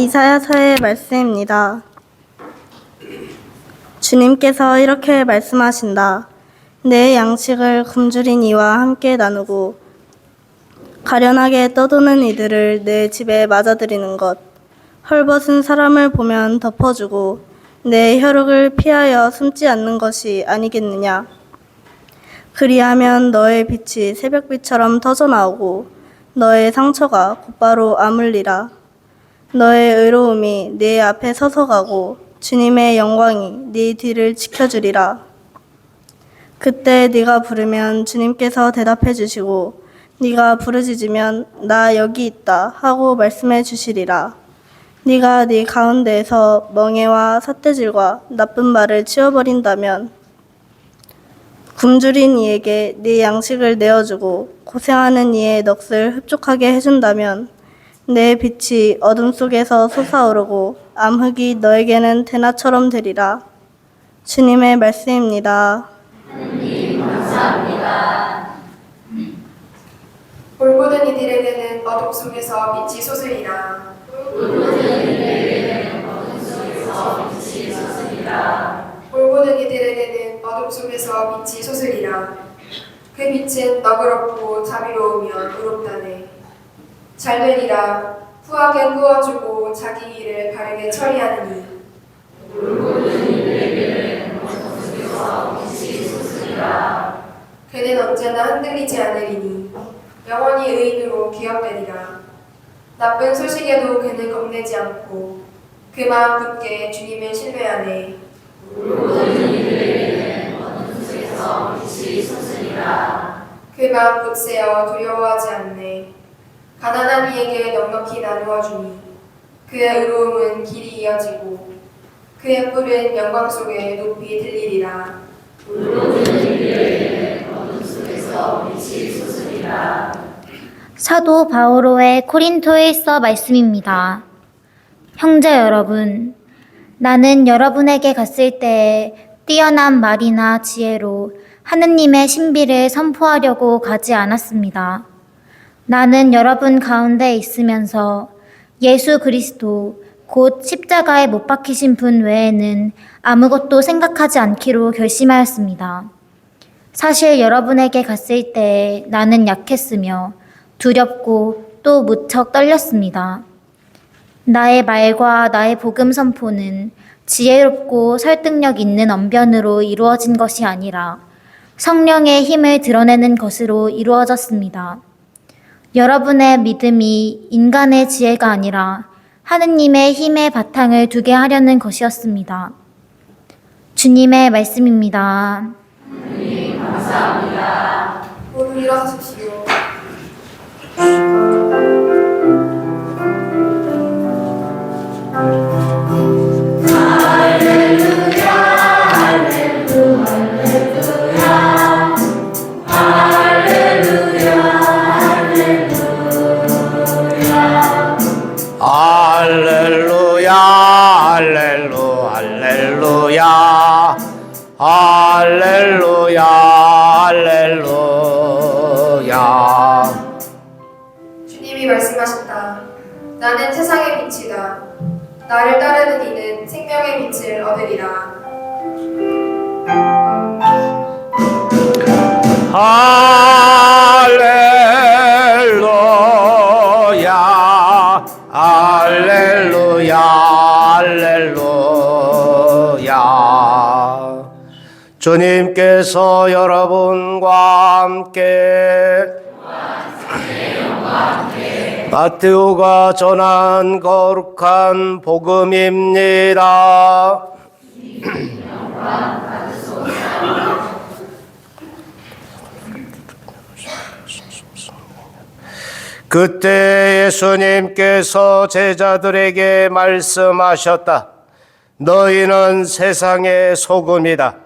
이사야서의 말씀입니다. 주님께서 이렇게 말씀하신다. 내 양식을 굶주린 이와 함께 나누고 가련하게 떠도는 이들을 내 집에 맞아들이는 것, 헐벗은 사람을 보면 덮어주고 내 혈육을 피하여 숨지 않는 것이 아니겠느냐. 그리하면 너의 빛이 새벽빛처럼 터져나오고 너의 상처가 곧바로 아물리라. 너의 의로움이 네 앞에 서서가고 주님의 영광이 네 뒤를 지켜주리라. 그때 네가 부르면 주님께서 대답해 주시고 네가 부르짖으면 나 여기 있다 하고 말씀해 주시리라. 네가 네 가운데에서 멍에와 삿대질과 나쁜 말을 치워버린다면 굶주린 이에게 네 양식을 내어주고 고생하는 이의 넋을 흡족하게 해준다면 내 빛이 어둠 속에서 솟아오르고 암흑이 너에게는 대낮처럼 되리라. 주님의 말씀입니다. 하느님 감사합니다. 돌보는 이들에게는 어둠 속에서 빛이 솟으리라. 돌보는 이들에게는 어둠 속에서 빛이 솟으리라. 돌보는 이들에게는 어둠 속에서 빛이 솟으리라. 그 빛은 너그럽고 자비로우며 의롭다네. 잘되리라. 후하게 구워주고 자기 일을 바르게 처리하느니. 돌보는 이들에게는 어둠 속에서 빛이 솟으리라. 그는 언제나 흔들리지 않으리니 영원히 의인으로 기억되리라. 나쁜 소식에도 그는 겁내지 않고 그 마음 굳게 주님을 신뢰하네. 돌보는 이들에게는 어둠 속에서 빛이 솟으리라. 그 마음 굳세어 두려워하지 않네. 가난한 이에게 넉넉히 나누어 주니 그의 의로움은 길이 이어지고 그의 뿔은 영광 속에 높이 들리리라. 돌보는 이들에게는 어둠 속에서 빛이 솟으리라. 사도 바오로의 코린토일서 말씀입니다. 형제 여러분, 나는 여러분에게 갔을 때에 뛰어난 말이나 지혜로 하느님의 신비를 선포하려고 가지 않았습니다. 나는 여러분 가운데 있으면서 예수 그리스도 곧 십자가에 못 박히신 분 외에는 아무것도 생각하지 않기로 결심하였습니다. 사실 여러분에게 갔을 때에 나는 약했으며 두렵고 또 무척 떨렸습니다. 나의 말과 나의 복음 선포는 지혜롭고 설득력 있는 언변으로 이루어진 것이 아니라 성령의 힘을 드러내는 것으로 이루어졌습니다. 여러분의 믿음이 인간의 지혜가 아니라 하느님의 힘의 바탕을 두게 하려는 것이었습니다. 주님의 말씀입니다. 하느님 감사합니다. 모두 일어서십시오. 할렐루야 할렐루야 할렐루야 할렐루야. 주님이 말씀하셨다. 나는 세상의 빛이다. 나를 따르는 이는 생명의 빛을 얻으리라. 할렐루야 할렐루야 할렐루야. 주님께서 여러분과 함께 마테오가 전한 거룩한 복음입니다. 그때 예수님께서 제자들에게 말씀하셨다. 너희는 세상의 소금이다.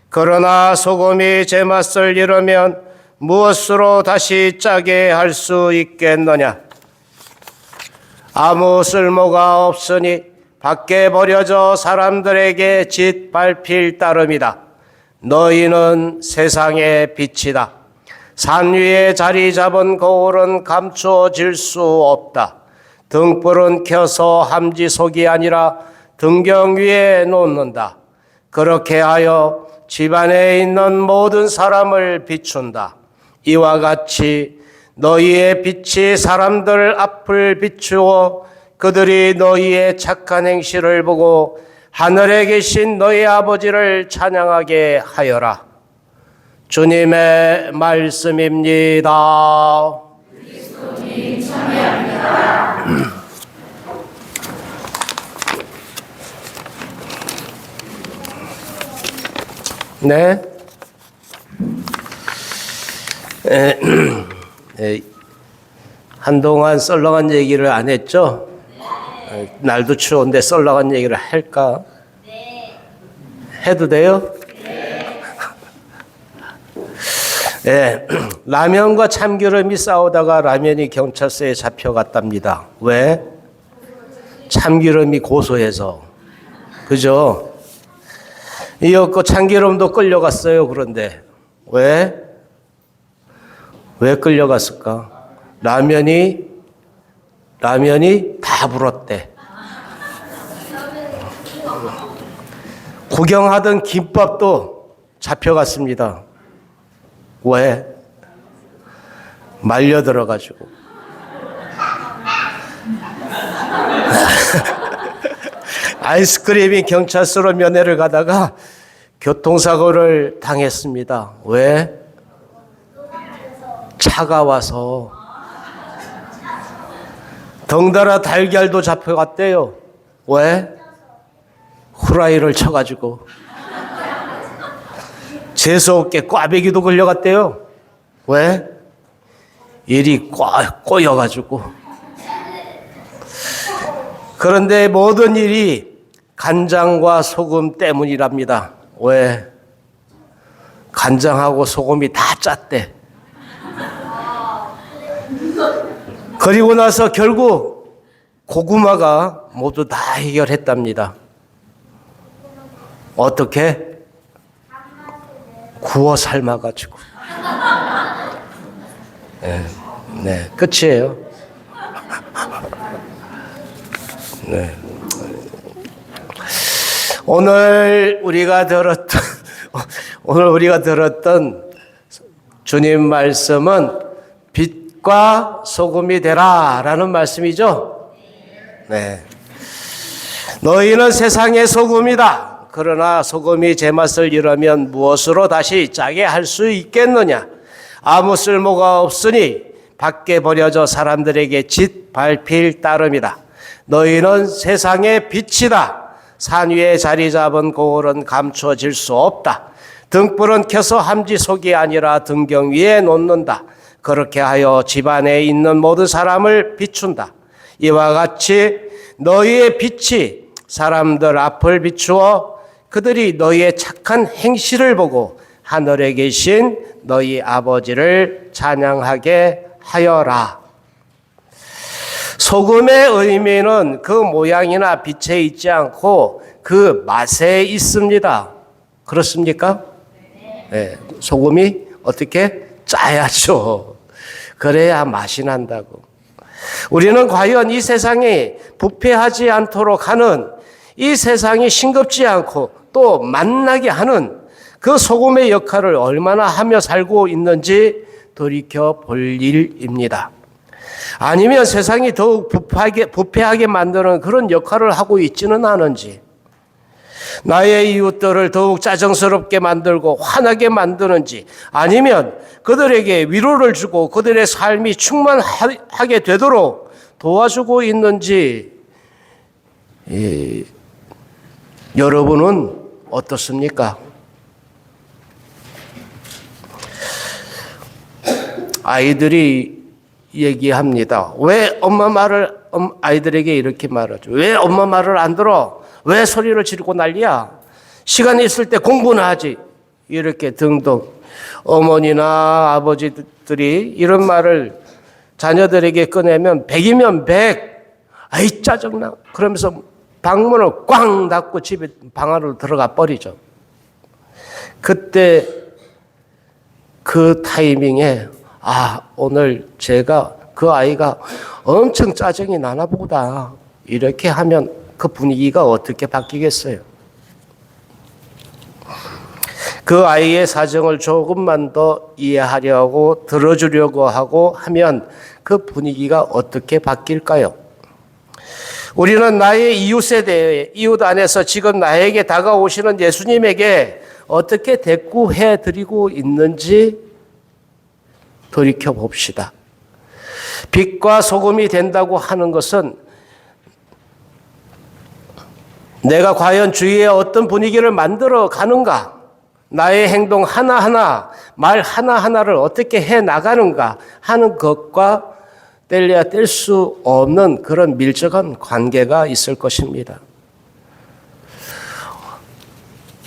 그러나 소금이 제맛을 잃으면 무엇으로 다시 짜게 할 수 있겠느냐? 아무 쓸모가 없으니 밖에 버려져 사람들에게 짓밟힐 따름이다. 너희는 세상의 빛이다. 산 위에 자리 잡은 거울은 감추어질 수 없다. 등불은 켜서 함지속이 아니라 등경 위에 놓는다. 그렇게 하여 집안에 있는 모든 사람을 비춘다. 이와 같이 너희의 빛이 사람들 앞을 비추어 그들이 너희의 착한 행실을 보고 하늘에 계신 너희 아버지를 찬양하게 하여라. 주님의 말씀입니다. 그리스도님 참여합니다. 네. 한동안 썰렁한 얘기를 안 했죠? 날도 추운데 썰렁한 얘기를 할까? 해도 돼요? 네. 라면과 참기름이 싸우다가 라면이 경찰서에 잡혀갔답니다. 왜? 참기름이 고소해서. 그죠? 이었고 참기름도 끌려갔어요. 그런데 왜? 왜 끌려갔을까? 라면이 다 불었대. 구경하던 김밥도 잡혀갔습니다. 왜? 말려 들어가지고. 아이스크림이 경찰서로 면회를 가다가 교통사고를 당했습니다. 왜? 차가워서. 덩달아 달걀도 잡혀갔대요. 왜? 후라이를 쳐가지고. 재수없게 꽈배기도 걸려갔대요. 왜? 일이 꼬여가지고. 그런데 모든 일이 간장과 소금 때문이랍니다. 왜? 간장하고 소금이 다 짰대. 그리고 나서 결국 고구마가 모두 다 해결했답니다. 어떻게? 구워 삶아가지고. 네, 끝이에요. 네. 오늘 우리가 들었던 주님 말씀은 빛과 소금이 되라라는 말씀이죠. 네. 너희는 세상의 소금이다. 그러나 소금이 제맛을 잃으면 무엇으로 다시 짜게 할 수 있겠느냐? 아무 쓸모가 없으니 밖에 버려져 사람들에게 짓밟힐 따름이다. 너희는 세상의 빛이다. 산 위에 자리 잡은 고을은 감추어질 수 없다. 등불은 켜서 함지속이 아니라 등경 위에 놓는다. 그렇게 하여 집안에 있는 모든 사람을 비춘다. 이와 같이 너희의 빛이 사람들 앞을 비추어 그들이 너희의 착한 행실을 보고 하늘에 계신 너희 아버지를 찬양하게 하여라. 소금의 의미는 그 모양이나 빛에 있지 않고 그 맛에 있습니다. 그렇습니까? 네. 소금이 어떻게? 짜야죠. 그래야 맛이 난다고. 우리는 과연 이 세상에 부패하지 않도록 하는, 이 세상이 싱겁지 않고 또 맛나게 하는 그 소금의 역할을 얼마나 하며 살고 있는지 돌이켜 볼 일입니다. 아니면 세상이 더욱 부패하게 만드는 그런 역할을 하고 있지는 않은지, 나의 이웃들을 더욱 짜증스럽게 만들고 화나게 만드는지, 아니면 그들에게 위로를 주고 그들의 삶이 충만하게 되도록 도와주고 있는지, 여러분은 어떻습니까? 아이들이 얘기합니다. 왜 엄마 말을 아이들에게 이렇게 말하죠. 왜 엄마 말을 안 들어? 왜 소리를 지르고 난리야? 시간이 있을 때 공부나 하지. 이렇게 등등. 어머니나 아버지들이 이런 말을 자녀들에게 꺼내면 100이면 100. 아이 짜증나. 그러면서 방문을 꽝 닫고 집에 방 안으로 들어가 버리죠. 그때 그 타이밍에 오늘 제가 그 아이가 엄청 짜증이 나나 보다. 이렇게 하면 그 분위기가 어떻게 바뀌겠어요? 그 아이의 사정을 조금만 더 이해하려고 들어주려고 하고 하면 그 분위기가 어떻게 바뀔까요? 우리는 나의 이웃에 대해, 이웃 안에서 지금 나에게 다가오시는 예수님에게 어떻게 대꾸해 드리고 있는지 돌이켜 봅시다. 빛과 소금이 된다고 하는 것은 내가 과연 주위에 어떤 분위기를 만들어 가는가, 나의 행동 하나하나, 말 하나하나를 어떻게 해 나가는가 하는 것과 뗄래야 뗄 수 없는 그런 밀접한 관계가 있을 것입니다.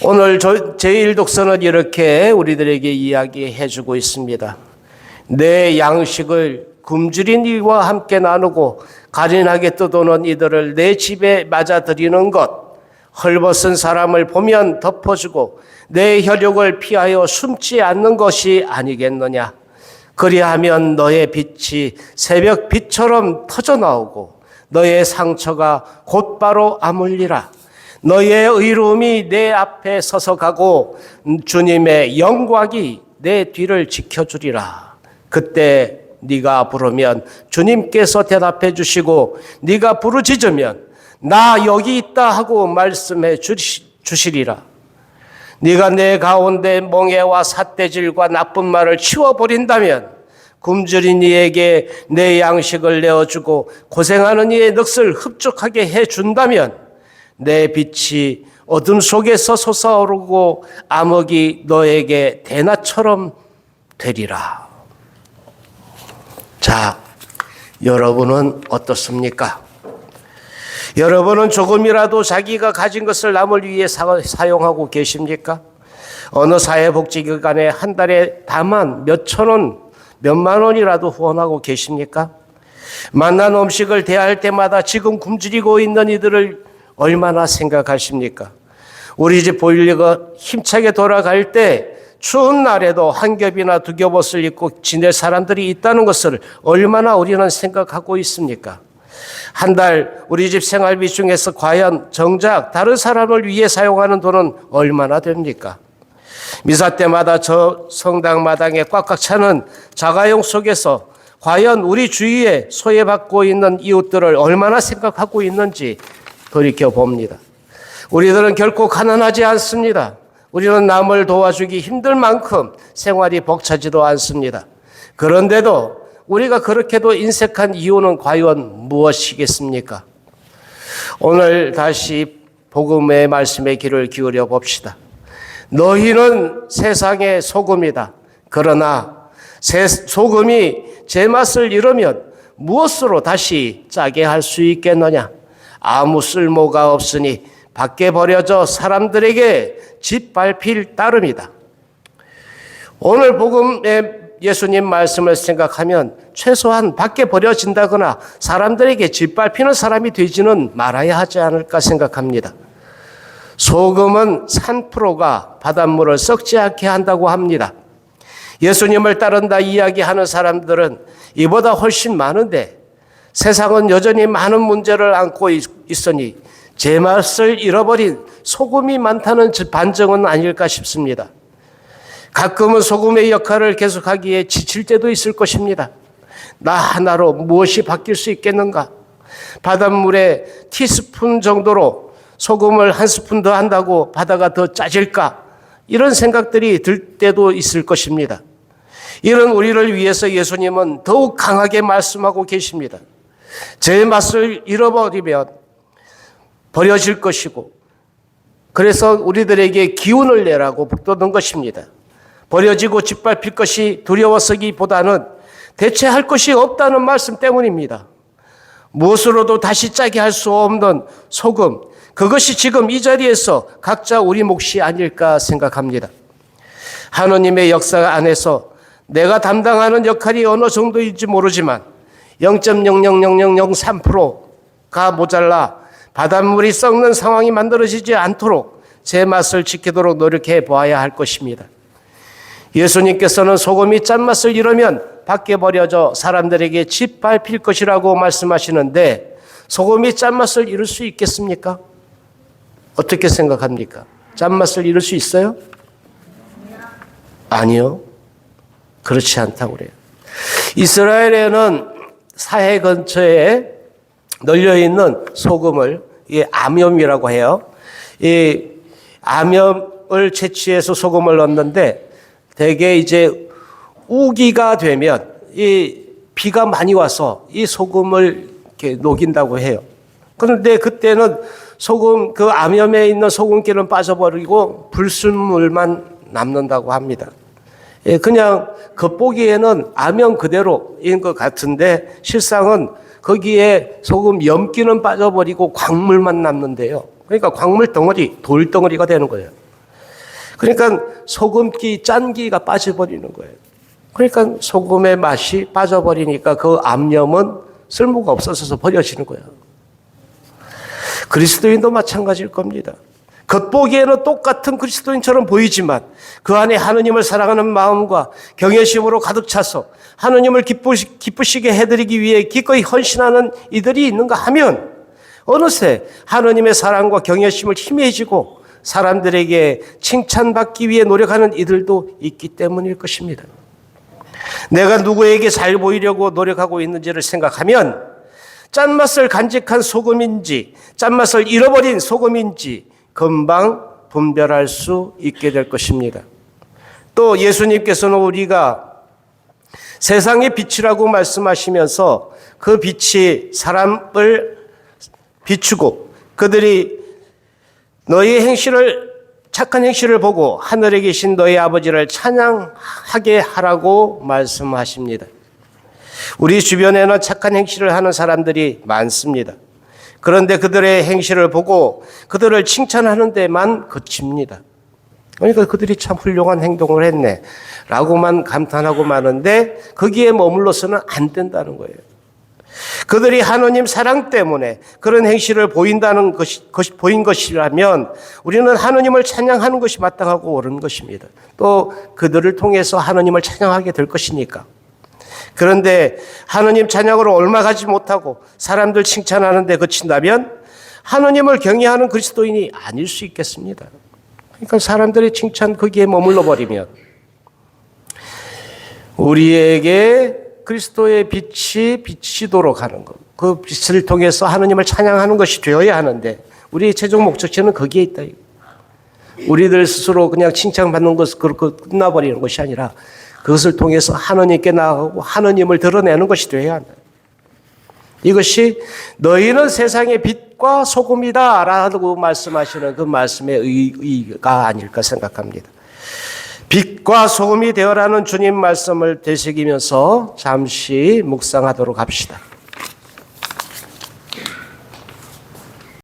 오늘 제1독서는 이렇게 우리들에게 이야기해 주고 있습니다. 내 양식을 굶주린 이와 함께 나누고 가련하게 떠도는 이들을 내 집에 맞아들이는 것, 헐벗은 사람을 보면 덮어주고 내 혈육을 피하여 숨지 않는 것이 아니겠느냐. 그리하면 너의 빛이 새벽 빛처럼 터져나오고 너의 상처가 곧바로 아물리라. 너의 의로움이 내 앞에 서서 가고 주님의 영광이 내 뒤를 지켜주리라. 그때 네가 부르면 주님께서 대답해 주시고 네가 부르짖으면 나 여기 있다 하고 말씀해 주시리라. 네가 내 가운데 멍에와 삿대질과 나쁜 말을 치워버린다면 굶주린 이에게 내 양식을 내어주고 고생하는 이의 넋을 흡족하게 해준다면 내 빛이 어둠 속에서 솟아오르고 암흑이 너에게 대낮처럼 되리라. 자, 여러분은 어떻습니까? 여러분은 조금이라도 자기가 가진 것을 남을 위해 사용하고 계십니까? 어느 사회복지기관에 한 달에 다만 몇천 원, 몇만 원이라도 후원하고 계십니까? 만난 음식을 대할 때마다 지금 굶주리고 있는 이들을 얼마나 생각하십니까? 우리 집 보일러가 힘차게 돌아갈 때 추운 날에도 한 겹이나 두 겹옷을 입고 지낼 사람들이 있다는 것을 얼마나 우리는 생각하고 있습니까? 한 달 우리 집 생활비 중에서 과연 정작 다른 사람을 위해 사용하는 돈은 얼마나 됩니까? 미사 때마다 저 성당 마당에 꽉꽉 차는 자가용 속에서 과연 우리 주위에 소외받고 있는 이웃들을 얼마나 생각하고 있는지 돌이켜 봅니다. 우리들은 결코 가난하지 않습니다. 우리는 남을 도와주기 힘들 만큼 생활이 벅차지도 않습니다. 그런데도 우리가 그렇게도 인색한 이유는 과연 무엇이겠습니까? 오늘 다시 복음의 말씀에 귀를 기울여 봅시다. 너희는 세상의 소금이다. 그러나 소금이 제맛을 잃으면 무엇으로 다시 짜게 할 수 있겠느냐? 아무 쓸모가 없으니 밖에 버려져 사람들에게 짓밟힐 따름이다. 오늘 복음의 예수님 말씀을 생각하면 최소한 밖에 버려진다거나 사람들에게 짓밟히는 사람이 되지는 말아야 하지 않을까 생각합니다. 소금은 3%가 바닷물을 썩지 않게 한다고 합니다. 예수님을 따른다 이야기하는 사람들은 이보다 훨씬 많은데 세상은 여전히 많은 문제를 안고 있으니 제맛을 잃어버린 소금이 많다는 반증은 아닐까 싶습니다. 가끔은 소금의 역할을 계속하기에 지칠 때도 있을 것입니다. 나 하나로 무엇이 바뀔 수 있겠는가? 바닷물에 티스푼 정도로 소금을 한 스푼 더 한다고 바다가 더 짜질까? 이런 생각들이 들 때도 있을 것입니다. 이런 우리를 위해서 예수님은 더욱 강하게 말씀하고 계십니다. 제 맛을 잃어버리면 버려질 것이고 그래서 우리들에게 기운을 내라고 북돋은 것입니다. 버려지고 짓밟힐 것이 두려워서기보다는 대체할 것이 없다는 말씀 때문입니다. 무엇으로도 다시 짜게 할 수 없는 소금, 그것이 지금 이 자리에서 각자 우리 몫이 아닐까 생각합니다. 하느님의 역사 안에서 내가 담당하는 역할이 어느 정도인지 모르지만 0.00003%가 모자라 바닷물이 썩는 상황이 만들어지지 않도록 제 맛을 지키도록 노력해 보아야 할 것입니다. 예수님께서는 소금이 짠맛을 잃으면 밖에 버려져 사람들에게 짓밟힐 것이라고 말씀하시는데 소금이 짠맛을 이룰 수 있겠습니까? 어떻게 생각합니까? 짠맛을 이룰 수 있어요? 아니요. 그렇지 않다고 그래요. 이스라엘에는 사해 근처에 널려있는 소금을 암염이라고 해요. 이 암염을 채취해서 소금을 넣는데 대개 이제 우기가 되면 이 비가 많이 와서 이 소금을 이렇게 녹인다고 해요. 그런데 그때는 소금, 그 암염에 있는 소금기는 빠져버리고 불순물만 남는다고 합니다. 그냥 겉보기에는 암염 그대로인 것 같은데 실상은 거기에 소금 염기는 빠져버리고 광물만 남는데요. 그러니까 광물 덩어리, 돌 덩어리가 되는 거예요. 그러니까 소금기, 짠기가 빠져버리는 거예요. 그러니까 소금의 맛이 빠져버리니까 그 암염은 쓸모가 없어서 버려지는 거예요. 그리스도인도 마찬가지일 겁니다. 겉보기에는 똑같은 그리스도인처럼 보이지만 그 안에 하느님을 사랑하는 마음과 경외심으로 가득 차서 하느님을 기쁘시게 해드리기 위해 기꺼이 헌신하는 이들이 있는가 하면 어느새 하느님의 사랑과 경외심을 희미해지고 사람들에게 칭찬받기 위해 노력하는 이들도 있기 때문일 것입니다. 내가 누구에게 잘 보이려고 노력하고 있는지를 생각하면 짠맛을 간직한 소금인지 짠맛을 잃어버린 소금인지 금방 분별할 수 있게 될 것입니다. 또 예수님께서는 우리가 세상의 빛이라고 말씀하시면서 그 빛이 사람을 비추고 그들이 너희 행실을 착한 행실을 보고 하늘에 계신 너희 아버지를 찬양하게 하라고 말씀하십니다. 우리 주변에는 착한 행실을 하는 사람들이 많습니다. 그런데 그들의 행실을 보고 그들을 칭찬하는 데만 그칩니다. 그러니까 그들이 참 훌륭한 행동을 했네 라고만 감탄하고 마는데 거기에 머물러서는 안 된다는 거예요. 그들이 하느님 사랑 때문에 그런 행실을 보인 것이라면 우리는 하느님을 찬양하는 것이 마땅하고 옳은 것입니다. 또 그들을 통해서 하느님을 찬양하게 될 것이니까. 그런데 하느님 찬양으로 옮아가지 못하고 사람들 칭찬하는 데 그친다면 하느님을 경외하는 그리스도인이 아닐 수 있겠습니다. 그러니까 사람들의 칭찬 거기에 머물러 버리면 우리에게 그리스도의 빛이 비치도록 하는 것, 그 빛을 통해서 하느님을 찬양하는 것이 되어야 하는데 우리의 최종 목적지는 거기에 있다. 우리들 스스로 그냥 칭찬받는 것을 그렇게 끝나버리는 것이 아니라 그것을 통해서 하느님께 나아가고 하느님을 드러내는 것이 되어야 한다. 이것이 너희는 세상의 빛과 소금이다 라고 말씀하시는 그 말씀의 의의가 아닐까 생각합니다. 빛과 소금이 되어라는 주님 말씀을 되새기면서 잠시 묵상하도록 합시다.